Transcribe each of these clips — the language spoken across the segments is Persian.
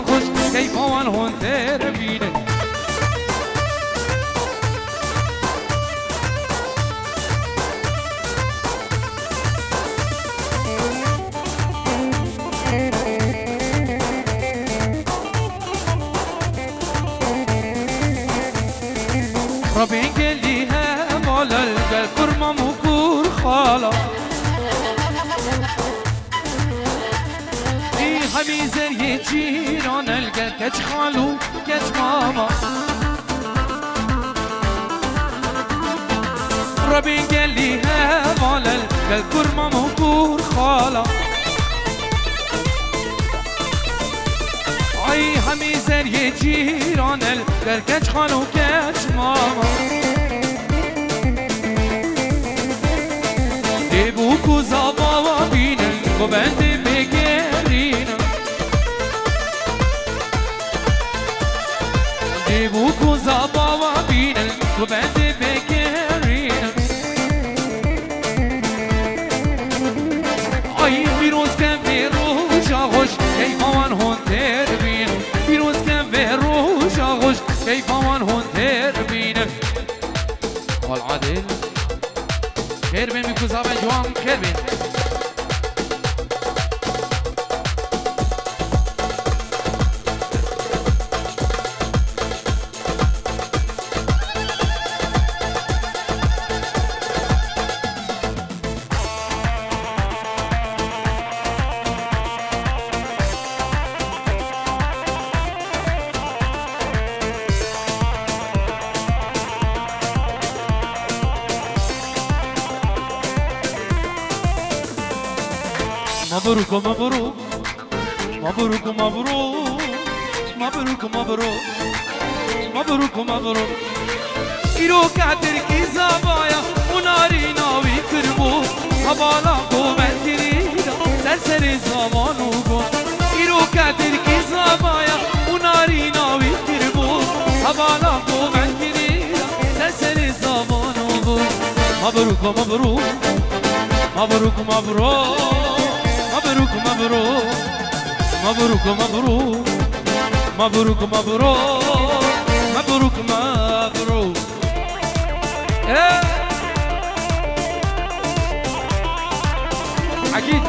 خوش کیف آوان هون تر بینه ربين قال لي ها مولا القى كرمه مكور خاله اي حميزر يجيران القى كج خالو كج ماما ربين قال لي ها مولا القى كرمه مكور خاله اي حميزر يجيران القى كج خالو كج ماما دیبوکو زباوا بینن و بند بگرینن دیبوکو زباوا بینن و بند بگرینن آی بیروز کم به روشا خوش کیفان هون تر بینن بیروز کم به روشا خوش کیفان هون تر بینن حال عادل خير بين ميكو زابا جوان خير بين مبروك مبروك مبروك مبروك مبروك مبروك مبروك مبروك إيرو كاتر كي زبايا وناري ناوي كربو هبالا قومت تريدا سرسر زمانو قوم إيرو كاتر كي زبايا وناري ناوي كربو هبالا قومت تريدا سرسر زمانو قوم مبروك مبروك مبروك مبروك مبروك مبروك مبروك مبروك مبروك مبروك مبروك مبروك أكيد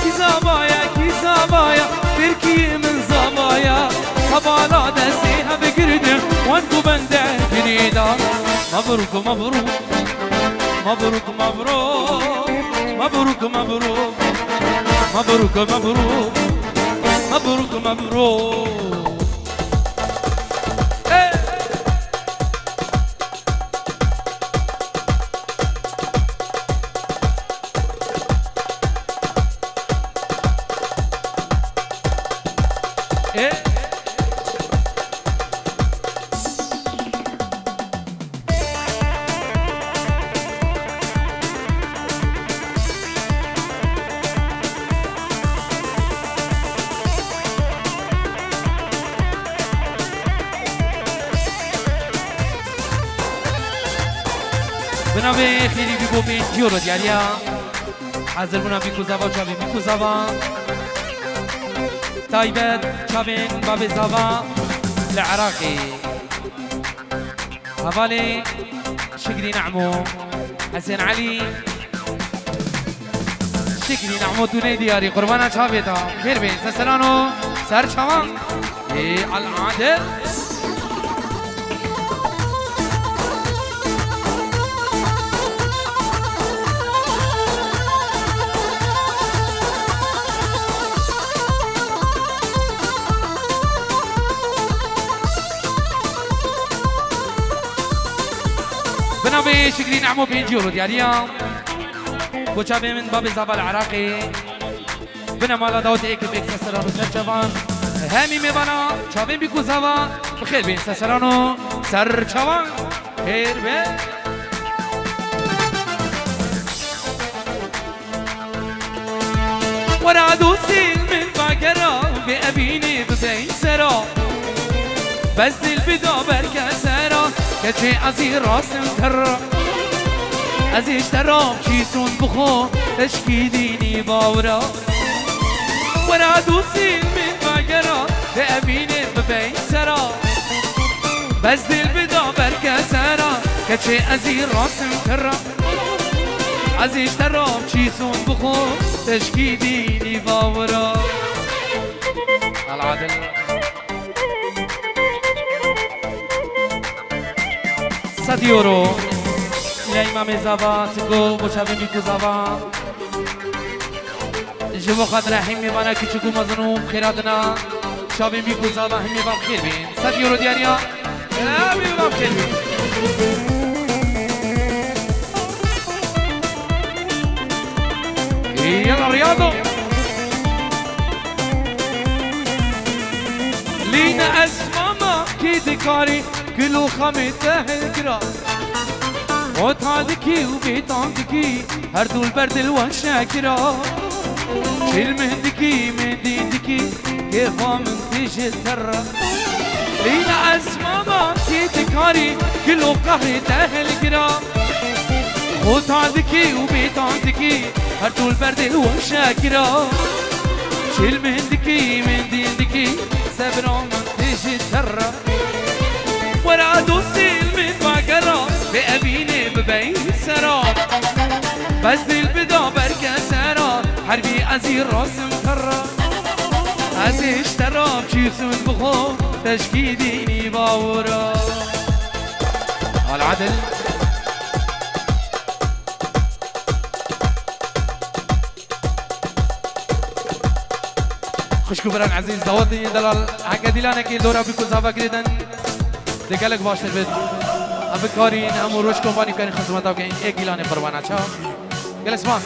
كزابايا كزابايا بركي من زبايا هبالا دسيها بقردم وانتو بنده جديدة مبروك مبروك مبروك مبروك مبروك مبروك مبروك مبروك مبروك مبروك بنابه خیلی بیگو به اینجیو رو دیاریا حضر بنا بیکو زوا چاوین بیکو زوا تایبت چاوین باب زوا العراقي هفالي شكري نعمو حسين علي شكري نعمو دوني دياري قربانا چاويتا خير بين سسرانو سر چوان العادل بنابه شكري نعمو بينجيورو دياريا بوچابه من باب زبال العراقي بنا مالا داوت ايكب اكس سسرانو سر چوان همي ميبانا چابه بيكو زوا بخير بين سسرانو سر چوان خير بين ورا دوسي من باقرا بأبيني ببين سرا بس البدا بركة سرا كتشي ازي راسم ترى ازيش ترام چیسون بخو تشکی دینی باورا ورا دوسیل من مگرا بأمینه ببین سرا بس دل بدا برکسرا کچه ازی راسم ترا ازیش ترام چیسون بخو تشکی دینی باورا العادل $100 إلى إمام زابا سكو بوشابي ميكو زابا جبو خاطر حمي بانا كيشكو مظنوم خيراتنا شابي ميكو زابا همي بام خير بين $100 دياريا همي بام خير بين يلا رياضو لينا اسماما كيدي كاري كلو خميته الكرا وطادكي وبيطاندكي هردو البرد الوشاكرا شيل مهدكي مهديدكي كيفا من تيجي الترا لينا اسماما كيدي كاري كلو قهري تاهل كرا وطادكي وبيطاندكي هردو البرد الوشاكرا شيل مهدكي مهديدكي سبرا من تيجي الترا ورا دوسيل من مقرا بأبيني ببين سرا بس دل بدا بركة سرا حربي ازي راسم ترا ازي اشترا بشيسون بخو تشكي ديني باورا العدل خشكو بران عزيز داودي دلال حكا ديلانا كي دورا بيكو زابا كريدن دقالك باشتر بيت اب کارین همون روش کمپانی کارین خدمت ها که این یک گیلان پروانه چا گل اسماس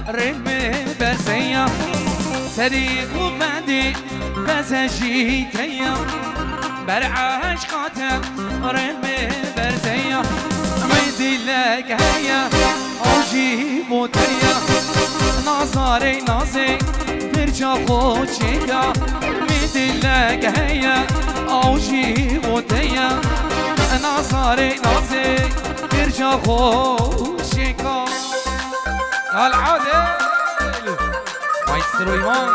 رمي برزية سريق وبعدي بزجيتيا برعاش خاتم رمي برزية ميدي لك هيا أجيب وتريا نظري نظري برجع خوشيكا ميدي لك هيا أجيب وتريا نظري نظري برجع خوشيكا العادل مايسترو إيمان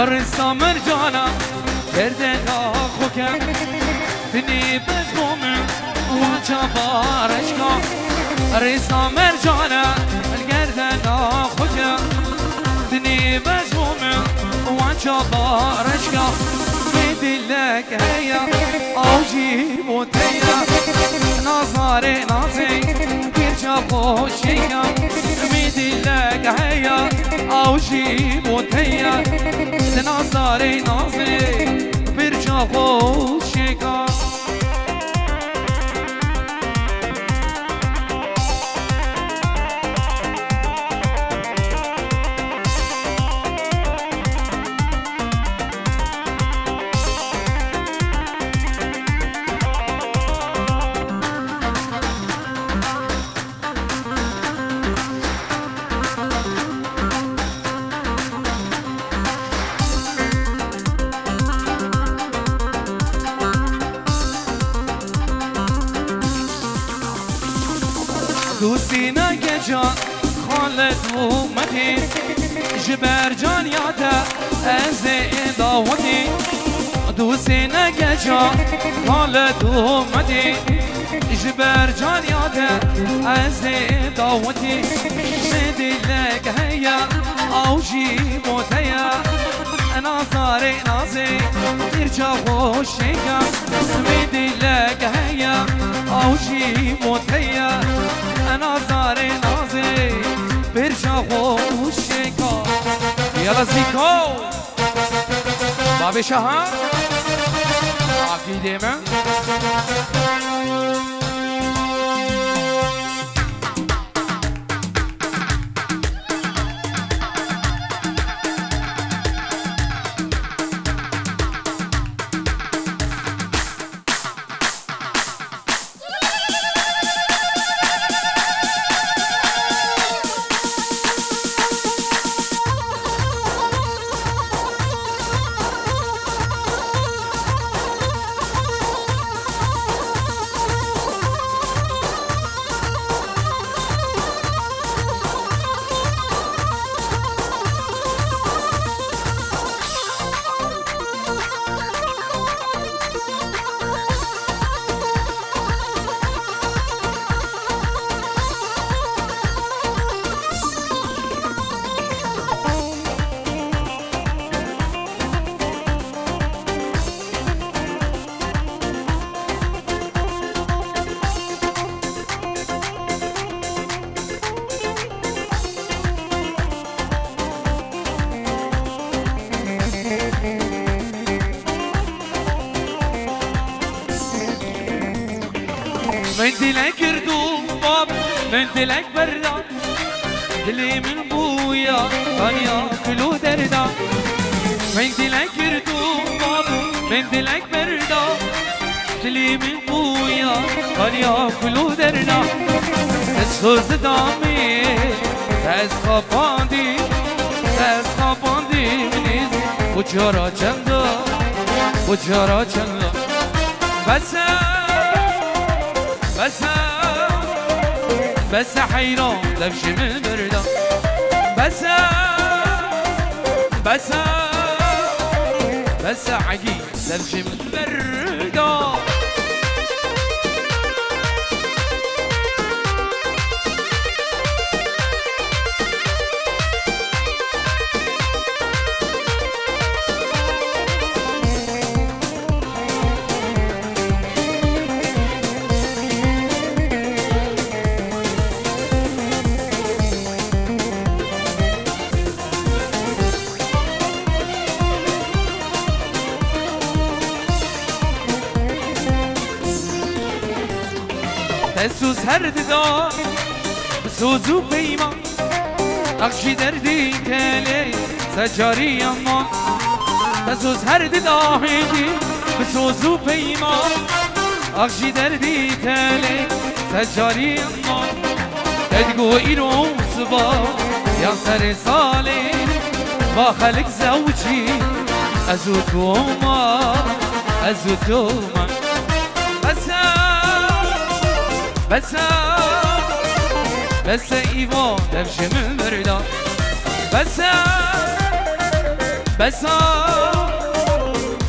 الرسام مرجانا گردن آخوکم بنی بزمومن وانچا بارشکا الرسام مرجانا گردن آخوکم بنی بزمومن وانچا بارشکا بدلك هيا اوجي موتيا نظري نظري كيرجا بوشيا بدلك هيا اوجي موتيا نظري نظري بيرجا بوشيا جان خالد و مدی جبر جان یاده از داوتی دوستی نگه جان خالد و مدی جبر جان یاده از داوتی مدی لک هیا اوجی موتیا نازاري نازي يرجع وشيكا مدي لك هيا اوجي موتيا نازاري نازي بيرجع وشيكا يلا زيكو بابي شهر اكيد من من دلك ردوم باب من دلك برا دلي من بويا كان ياكلو دردا من دلك ردوم باب من دلك برا دلي من بويا كان ياكلو دردا السوز دامي تسخاباندي منيز وجارا چندا وجارا چندا بس حيران لبش من بردا بس عقيد لبش من بردا تسوس هرد دا بسوزو بيما اخشي دردي تالي سجاري اما تسوس هرد دا هيدي بسوزو بيما اخشي دردي تالي سجاري اما تدقو ايرو صبا يا سر صالي باخلك زوجي ازوتوما بس ايوان دفش من بردا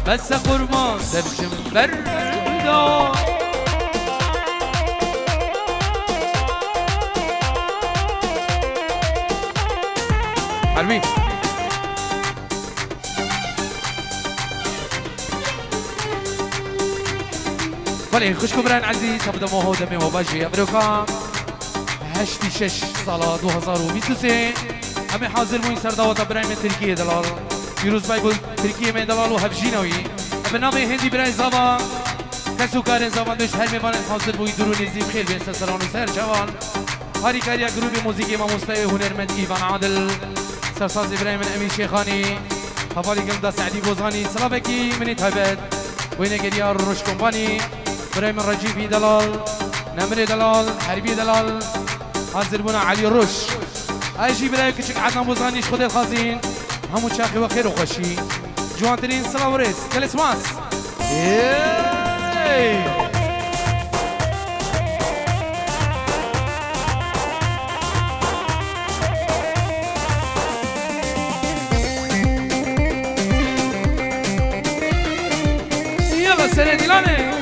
بس قربان دفش من بردا حربي ولی خوش کبران عزیز تبدو ماهو دمی و باجی امریکا 8/6 سال 2023 همه حاضر موین سرداوت برایم ترکیه دلال پیروز بای بود ترکیه من دلال و هفجینوی به نام هندی برای زبان کسو کار زبان دوش هر میبانه حاضر بوی درون نزیم خیل به سران و سر جوان هاری کاریا گروه موزیکی ما مستوی هنرمند ایوان عادل سرساز ابراهیم امین شیخانی حوالی گلدا سعدی بوزانی سلامکی منی تایبت وینه گریار روش کمپانی ابراهیم رجیبی دلال نمر دلال حربی دلال حاضر بنا علی روش ایجی برای کچک عدنان بوزانیش خود الخازین همو چاقی و خیر و خوشی جوانترین سلام و رس کلسماس سر دیلانه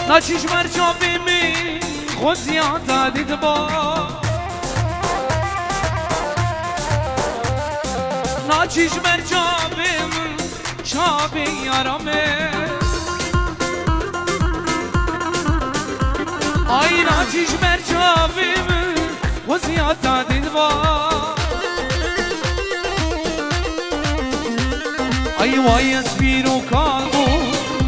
ناچیش مرچابی می خوزیان دادید با ناچیش مرچابی می چابی یارمه آی ناچیش مرچابی می خوزیان دادید با آی وای اسبیرو کالبو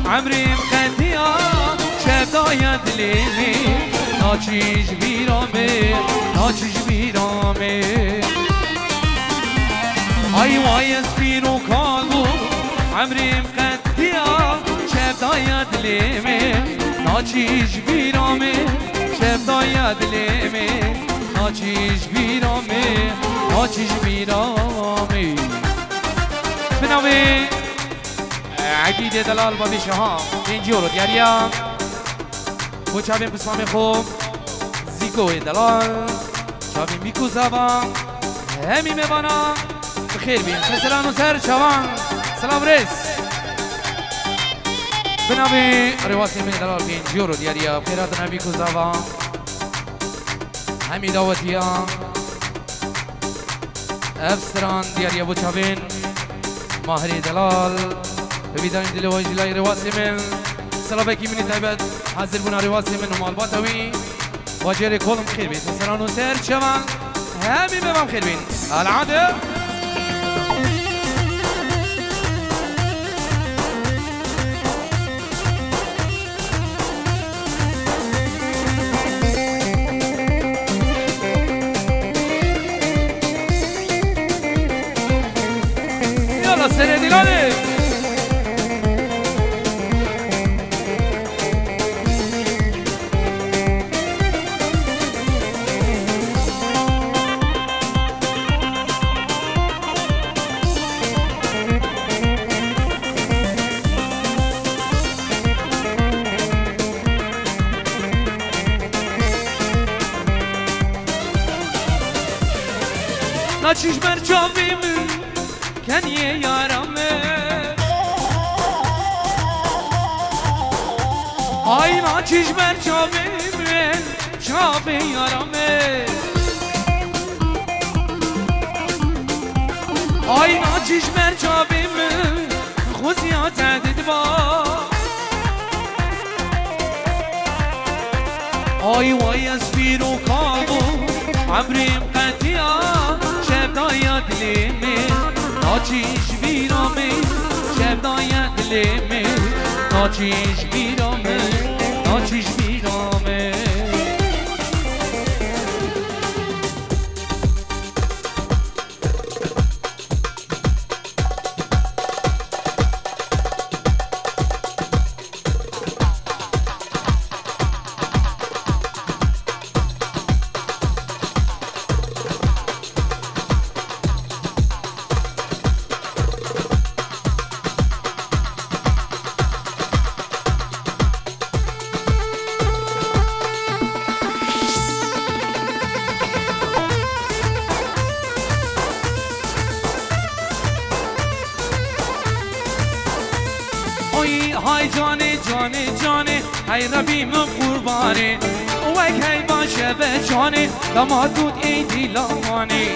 عمری مخدیان شبدای دلیمی ناچیش بیرامه ناچیش بیرامه آی وای اسبیرو کالبو عمری مقدیا شبدای دلیمی ناچیش بیرامه شبدای دلیمی ناچیش بیرامه ناچیش بیرامه بناوی عقیده دلال بابی شهام اینجی رو دیاریم و چابیم بسمام خوب زیکوی دلال چابیم بیکو زبان همی میبانم بخیر بیم سلام و سر چوان سلام ریس بنابی رواسی من دلال اینجی رو دیاریم خیرات نبیکو زبان همی دعوتیم افسران دیاریم و چابیم ماهری دلال ببیدن دل و جلای رواسی من سلام کی منی تایبت حاضر بنا رواسی من و مالباتوی واجر کلم خیر بین سران و سر چوان همی ببام خیر بین العاده یالا سر دیلانه ناچیش مرچابیم کنیه یارمه آی ناچیش مرچابیم چابه یارمه آی ناچیش مرچابیم خوزیات عدد با آی وای از بیرو کابو عمریم قطیان شبدای دلیمی ناچیش بیرامه شبدای دلیمی ناچیش بیرامه ناچیش بیرامه های جانه جانه جانه های ربیم قربانه وک های باشه به جانه دماد بود ای دیلامانه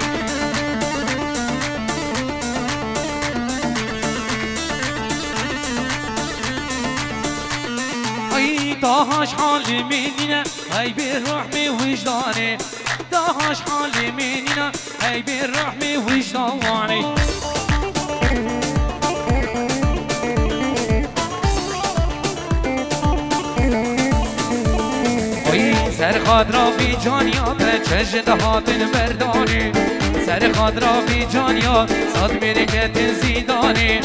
ای داهاش حالی منینه ای به رحم وجدانه داهاش حالی منینه ای به رحم وجدانه سر خاد را بی جانیا به چشت هاتن بردانی سر خاد را بی جانیا صد مرکت زیدانی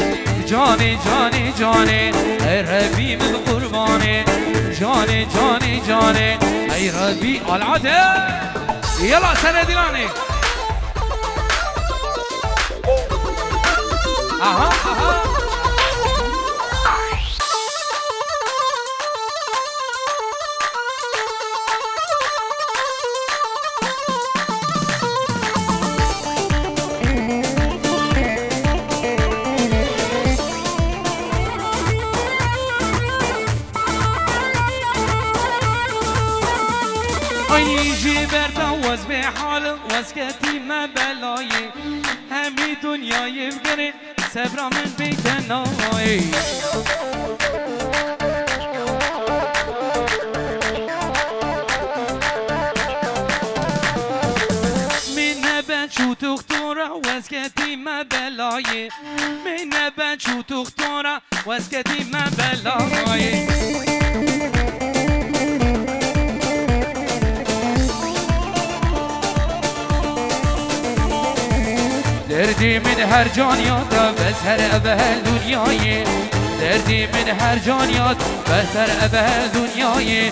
جاني جاني جاني ای ربی من قرباني جاني جاني جاني ای ربی العاده يلا سنة دلاني اها اها وز به حال واسكتي ما بلاي همي دنيا يفقري صبرا من بيتناي من نبت شو تختورة واسكتي ما بلاي من نبت شو تختورة واسكتي ما بلاي دردي من هر جانيات بس هر أبه دنياي دردي من هر جانيات بس هر أبه دنياي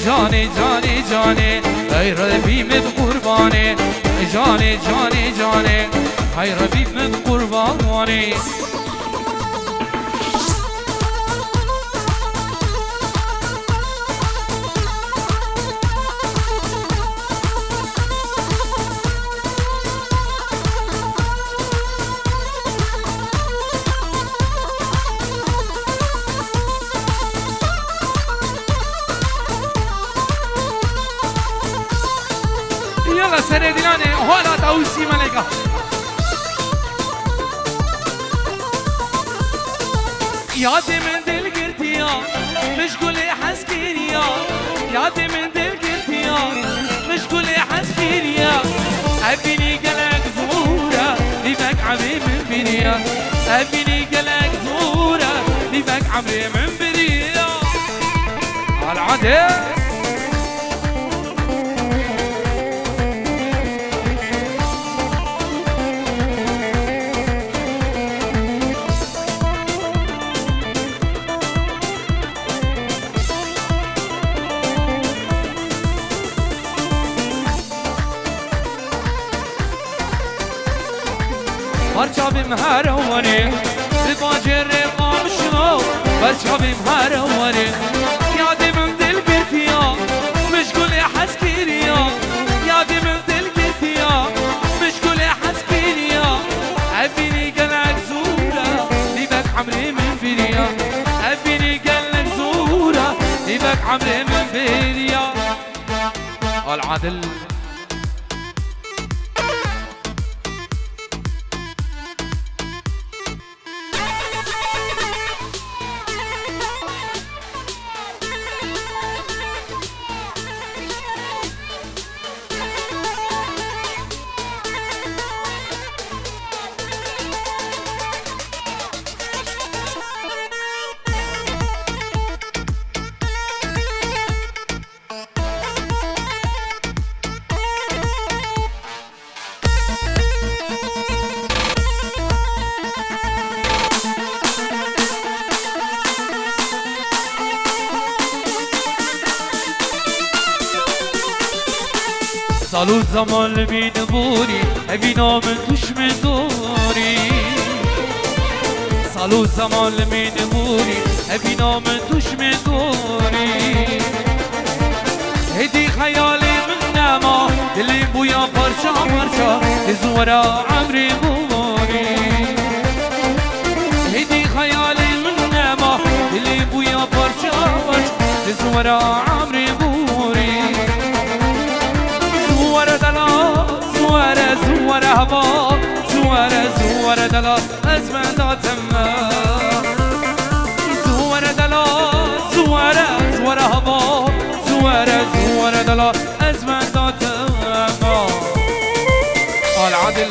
جاني جاني جاني أي ربي من قرباني جاني جاني جاني أي ربي من قرباني يلا سنة دلاني هولا تاوسي ملكة يادي من دل قرتيا مش قولي حسكيريا يادي من دل قرتيا مش قولي حسكيريا أبيني قلق زورة لبك عمري من بريا أبيني قلق زورة لبك عمري من بريا العادة برچابیم هروانی بباجر قامشنو برچابیم هروانی یادم دل گرتیا مشغول حسکریا یادم دل گرتیا مشغول حسکریا ابینی قلق زورا لیبک عمري من بریا ابینی قلق زورا لیبک عمري من بریا العدل سالو زمان بین بوری اوینا من توش من دوری سالو زمان بین بوری اوینا من توش من دوری هدی خیالی من نما دلی بویا پرچا پرچا زورا عمری بوری هدی خیالی من نما دلی بویا پرچا پرچا زورا عمری بوری زوار دلا زوار هوا زوار دلا از من داتم زوار دلا زوار هوا زوار دلا از من داتم العدل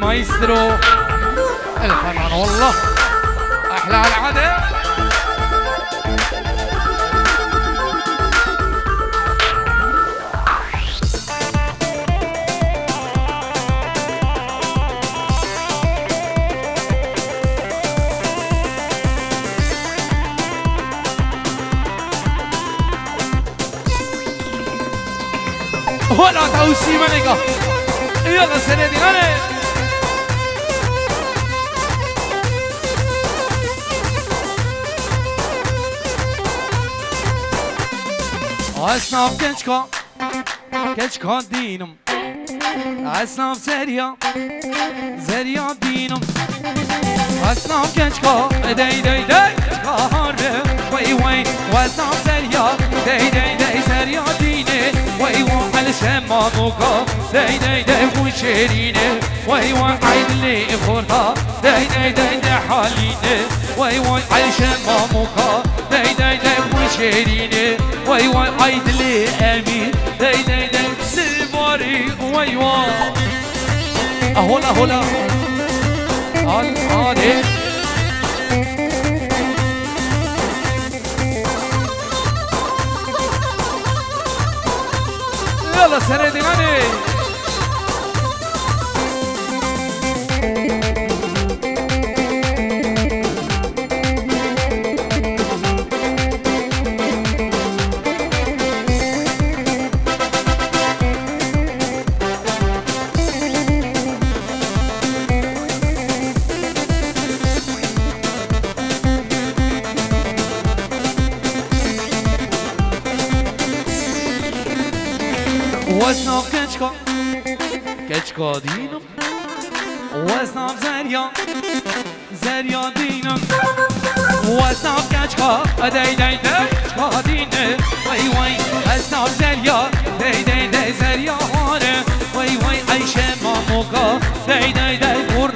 مايسترو الفنان والله احلى على العاده. ولا توسي منيقة يلا سندي غني أصناف كشكا دينم أصناف زريا دينم أصناف كشكا داي هاربه وي وأصناف زريا داي زريا دينه وي على شماموكا داي وشيرينه وي عيد اللي خورها داي حالينه وي على شماموكا داي وشيرينه وي عيد اللي امين داي للباري وي هولا هادي يلا سندي غني وزناف كشكا دينم وزناف زريا دينم وزناف كشكا داي دينه وي وزناف زريا داي زريا هانه وي عيشة ماموكا داي بور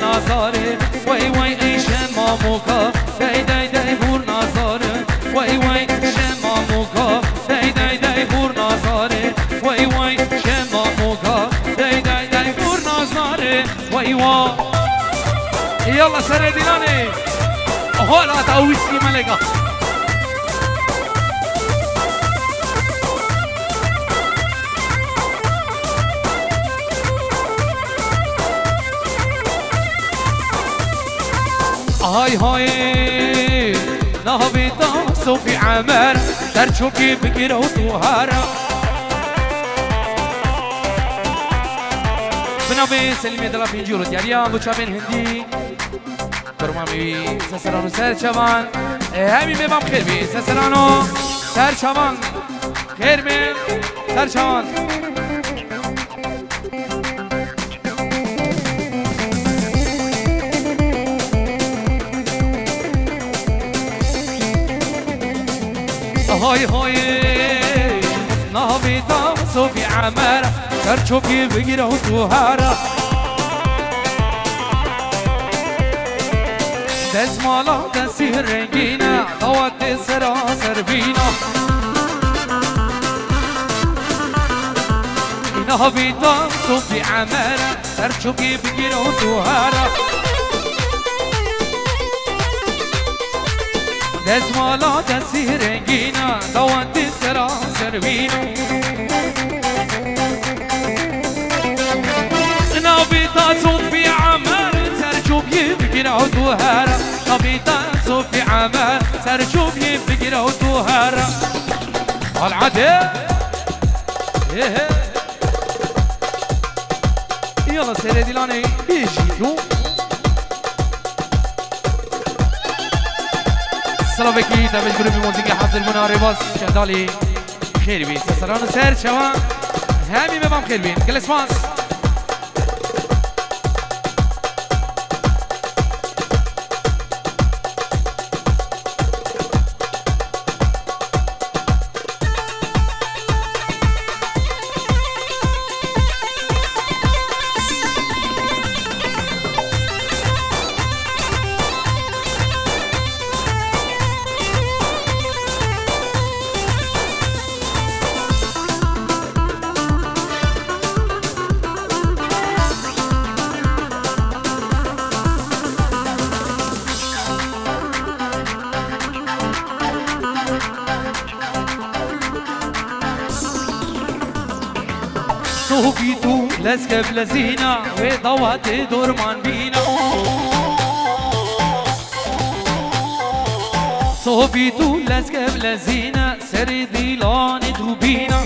وإيوا يلا سر ديلاني هولا تاويسكي ملكة هاي هاي نهبيتا صوفي عمر ترشوكي بكرة وطهارة بنابي سلمي دلا بينجورو دياريا بوشابين هندي برمامي سسرانو سر شبان همي مبام خير بي سسرانو سر شبان خير بي سر شبان هاي هاي نهبيتا صوفي عمر سرچوكي بگیره و توهارا دزمالا دستی رنگینه دوات سرا سربینا نهبيتا صوفي عمر سرچوكي بگیره و توهارا دزمالا دستی رنگینه دوات سرا سربینا نبيتا صوفي عمر سرجوب يبقر وتوهر نبيتا صوفي عمر سرجوب يبقر وتوهر العدل يلا سيري ديلاني بيجيتو سلامكي تابج جروب موسيقى حاضر مناري بس شهدالي خير بي سسران سير شوان همي مبام خير بين كل اسماس صوفيتو لسكب لزينة وضوات دورمان بينا صوفيتو لسكب لزينة سري ديلان دوبينا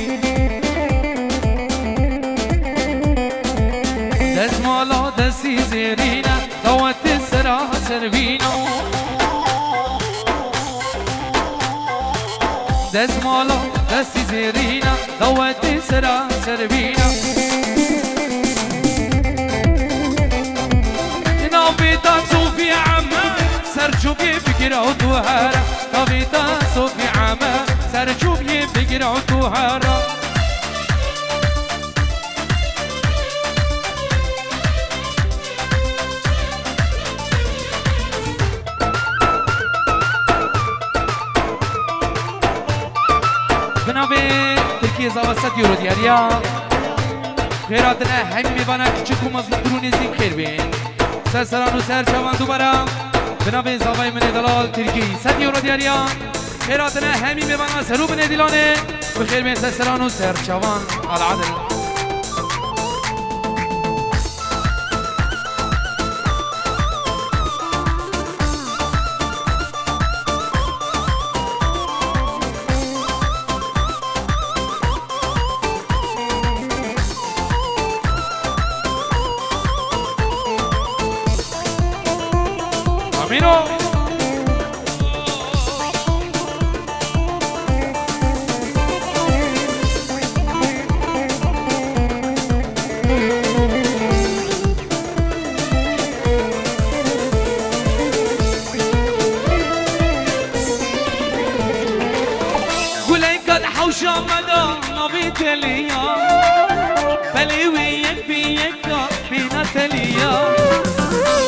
دزمالا دسي زيرينا دوات سرا سربينا دزمالا دسي زيرينا دوات سرا سربينا نبيتا صوفي عمر سرجوبي بقرا وتوهارا نبيتا صوفي عمر سرجوبي بقرا وتوهارا بنابي تركيا زاوسات يورو دياريا خيراتنا همي بانا كچكو مزلقروني زين خير بين سرسران و سر شوان دوباره بنابه زاوای من دلال ترکی 100 یورو دیاریا خیراتنا همین ببانا سرو بن دیلانه بخیر بین سرسران و سر شوان العدل Miro قولي قد حوشا مدى نبي تليا بلي ويك بيك بينا تليا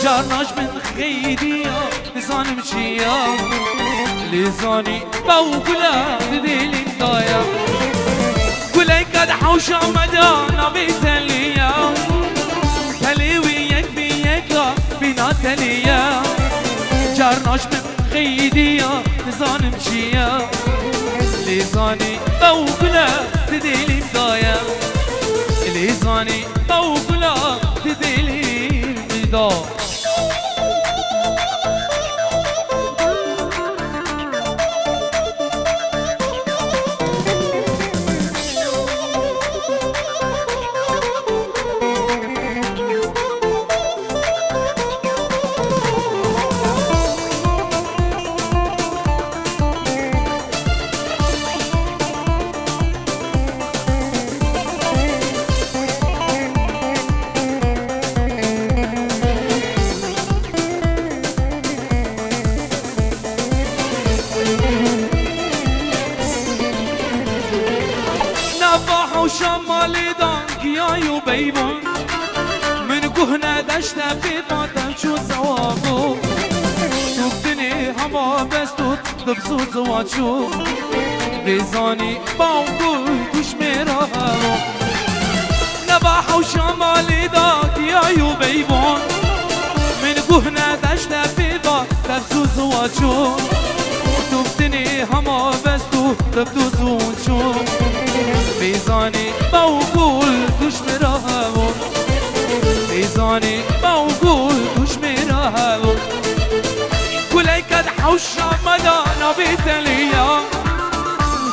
جارناش من خيديا لساني مشيا لساني بوكلا بديلي مضايا قولي قد حوشا مدى نبي تليا بلي جراش من خيدية نزان مشيا ليزاني بوكلا تديلي مدايا ليزاني بوكلا تديلي مدايا وشمالي دانك يا يبيبون من كهنا دشنا في باطن شو زوابو تبتني هما بس تبسو زواجو غيزاني باوكو تشميرها نباح وشمالي دانك يا يبيبون من كهنا دشنا في باطن شو زواجو تبتني هما بس تبدو زواجو بيزاني موقول دوش مراهون بيزاني موقول دوش مراهون كلي كد حوشا مدانا بيتليا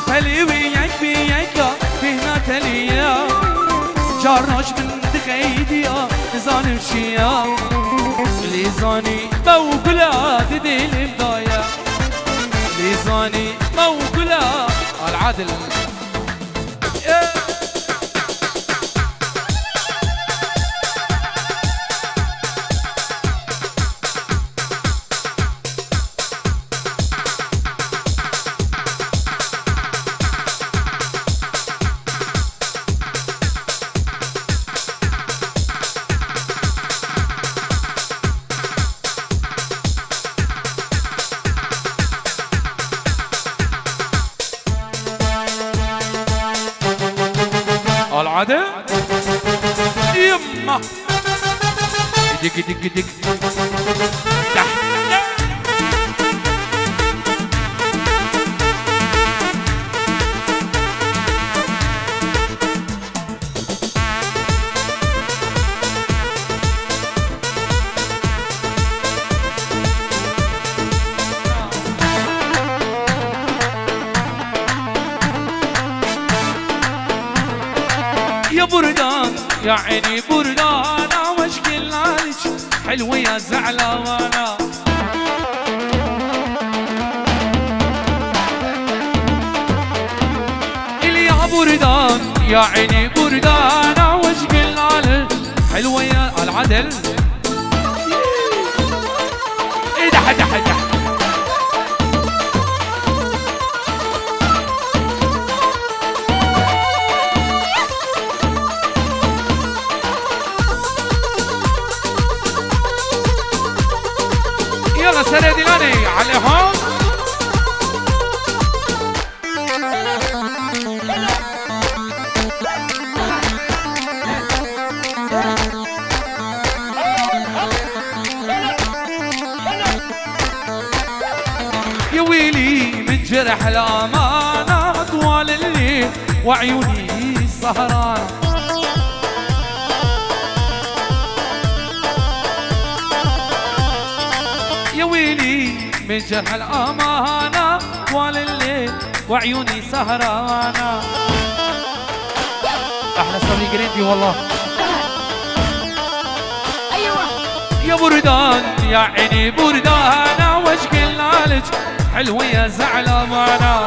تلي وياك بياك بينا تليا جارناش من دخيديا نزان مشيا ليزاني موقولا تديل مضايا ليزاني موقولا العدل العادة يما دق دق دق تحت يا بردان يا عيني بردان واشكي عليك حلوة يا زعلانة اللي يا بردان يا عيني بردان واشكي عليك حلوة يا العدل ايه ده حدا حدا يلا سري ديلاني عليهم يا ويلي من جرح الأمانة طوال الليل وعيوني سهرانة يا ويلي من جرح الأمانة طوال الليل وعيوني سهرانة احلى صبري جرينتي والله يا بردان يا عيني بردان واشكي عليك حلوة يا زعلانة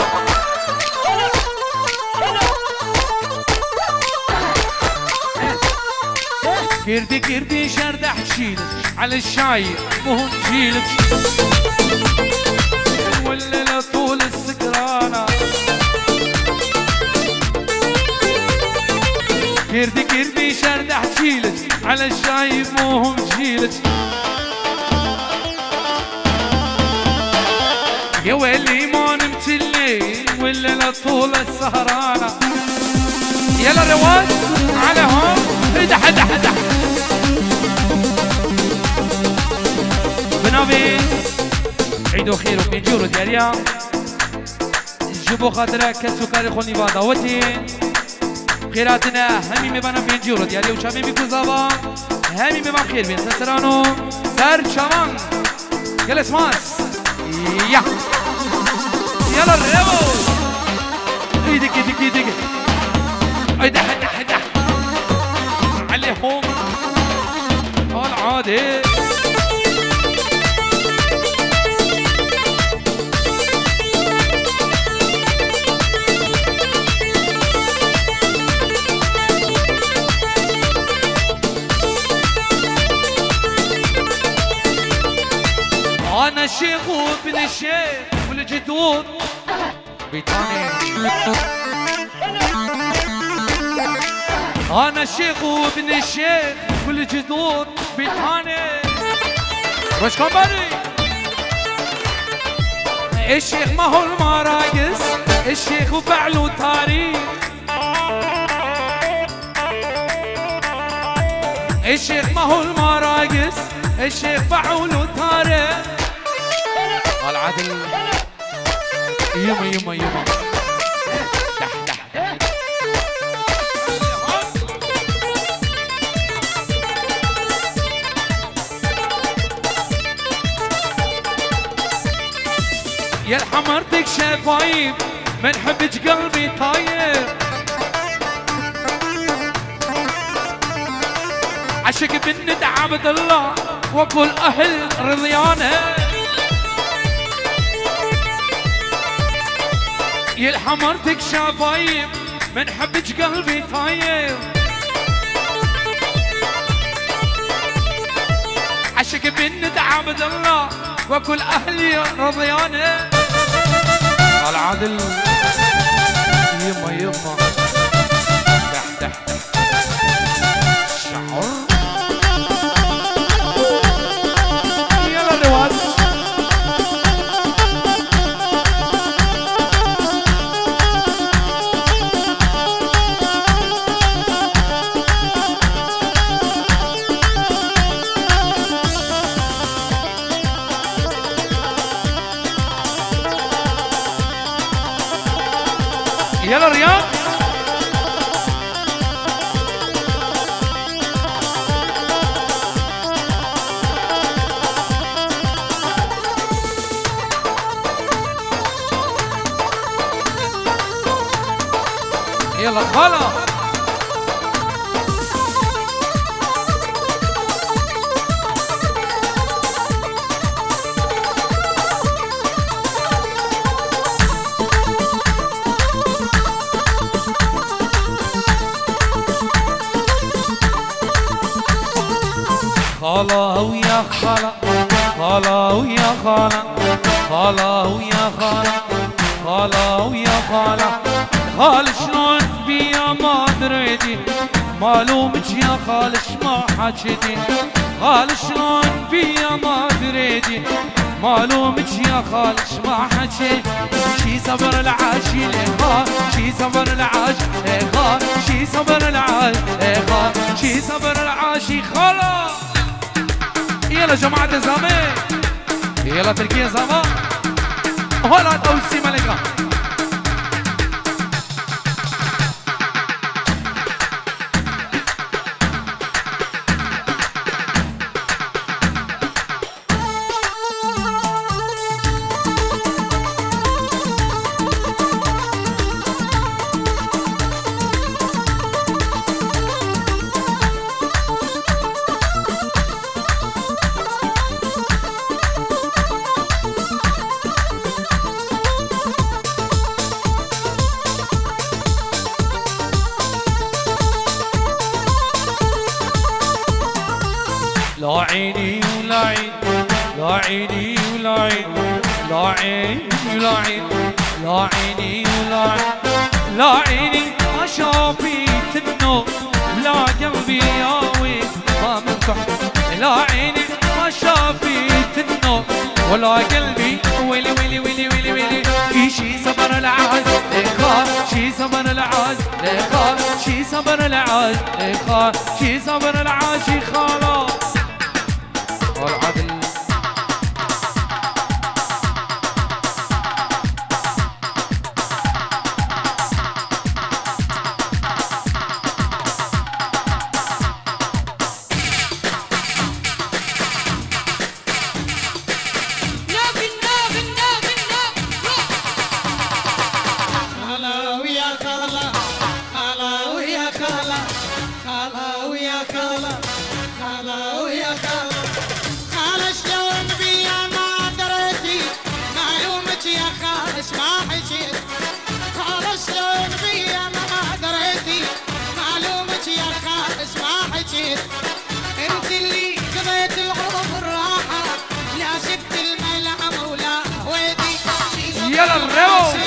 كردي كردي شرد حشيلك على الشاي مهم جيلك والليلة طول السكرانة كردي كردي شرد حشيلك على الشاي مهم جيلك يا ويلي ما نمت الليل والليلة طول السهرانة يلا رواج على هون حدا حدا حدا بنابي عيدو خير وبنجورو دياليا جيبو خاطرها كسكري خوني باداوتي خيراتنا همي مبانا بنجورو ديالي وشامي بيكو زابا همي مبان خير بين سسرانو سر شامان جلس ماس يا يلا الريبو ايدك ايدك ايدك ايدك حدا حدا عليهم العادي أنا الشيخ وابن الشيخ والجدود بيتاني أنا الشيخ وابن الشيخ والجدود بيتاني رش كمبري الشيخ ما هو المراقص الشيخ وفعله تاريخ الشيخ ما هو المراقص الشيخ فعله تاريخ العدل يما يما يما دح دح دح يا الحمرتك شفايف من حبك قلبي طاير عشق بنت عبد الله وكل اهل رضيانه يا حمرتك شفايف من حبك قلبي طاير عشق بنت عبد الله وكل اهلي رضيانه العدل يما يما دح دح شعر يلا رواز يلا رياض يلا خلا خلا ويا خلا خلا ويا خلا خلا ويا خلا خلا ويا خلا خال شلون بيا ما دريتي معلومك يا خالش ما حكيتي خال شلون بيا ما دريتي معلومك يا خالش ما حكيتي شي صبر العاشي لخا شي صبر العاش لخا شي صبر العاش لخا شي صبر العاشي خلا يلا جماعة زمان يلا تركيا زمان هلا توسي ملكة لا عيني ولا عين لا عيني ولا عين لا عيني ولا عين لا عيني ولا عين لا عيني ما شافيت النور لا قلبي ياوي ما منكح لا عيني ما شافيت النور ولا قلبي ويلي ويلي ويلي ويلي ويلي شي صبر العاج لخا شي صبر العاج لخا شي صبر العاج لخا شي صبر العاج خلاص والعدل يلا الريو